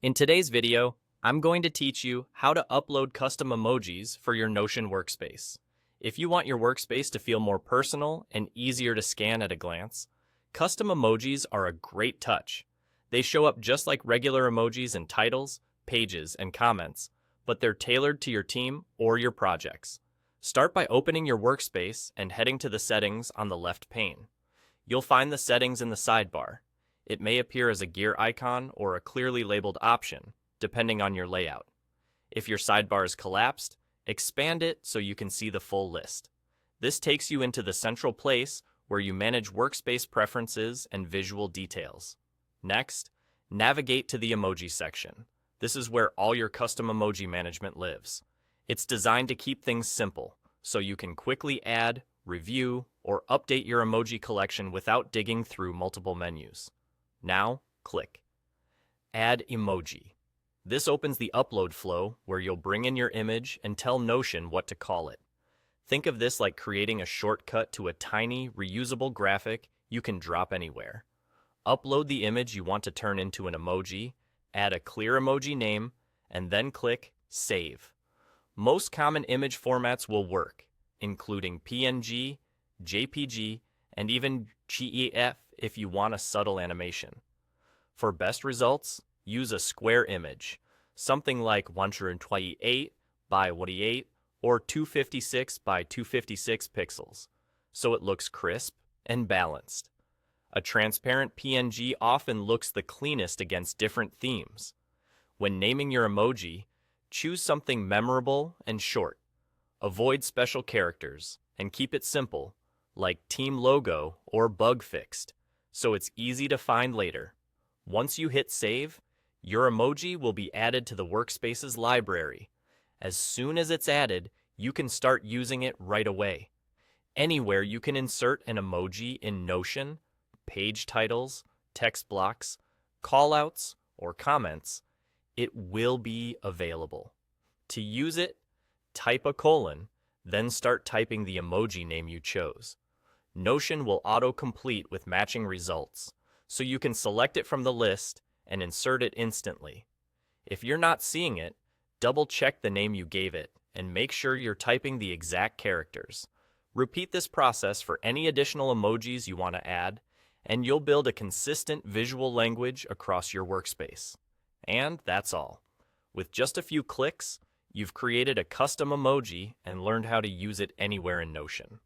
In today's video, I'm going to teach you how to upload custom emojis for your Notion workspace. If you want your workspace to feel more personal and easier to scan at a glance, custom emojis are a great touch. They show up just like regular emojis in titles, pages, and comments, but they're tailored to your team or your projects. Start by opening your workspace and heading to the settings on the left pane. You'll find the settings in the sidebar. It may appear as a gear icon or a clearly labeled option, depending on your layout. If your sidebar is collapsed, expand it so you can see the full list. This takes you into the central place where you manage workspace preferences and visual details. Next, navigate to the emoji section. This is where all your custom emoji management lives. It's designed to keep things simple, so you can quickly add, review, or update your emoji collection without digging through multiple menus. Now, click Add Emoji. This opens the upload flow where you'll bring in your image and tell Notion what to call it. Think of this like creating a shortcut to a tiny, reusable graphic you can drop anywhere. Upload the image you want to turn into an emoji, add a clear emoji name, and then click Save. Most common image formats will work, including PNG, JPG, and even GIF if you want a subtle animation. For best results, use a square image, something like 128 by 128 or 256 by 256 pixels, so it looks crisp and balanced. A transparent PNG often looks the cleanest against different themes. When naming your emoji, choose something memorable and short. Avoid special characters and keep it simple, like team logo or bug fixed, so it's easy to find later. Once you hit save, your emoji will be added to the Workspace's library. As soon as it's added, you can start using it right away. Anywhere you can insert an emoji in Notion, page titles, text blocks, callouts, or comments, it will be available. To use it, type a colon, then start typing the emoji name you chose. Notion will auto-complete with matching results, so you can select it from the list and insert it instantly. If you're not seeing it, double-check the name you gave it and make sure you're typing the exact characters. Repeat this process for any additional emojis you want to add, and you'll build a consistent visual language across your workspace. And that's all. With just a few clicks, you've created a custom emoji and learned how to use it anywhere in Notion.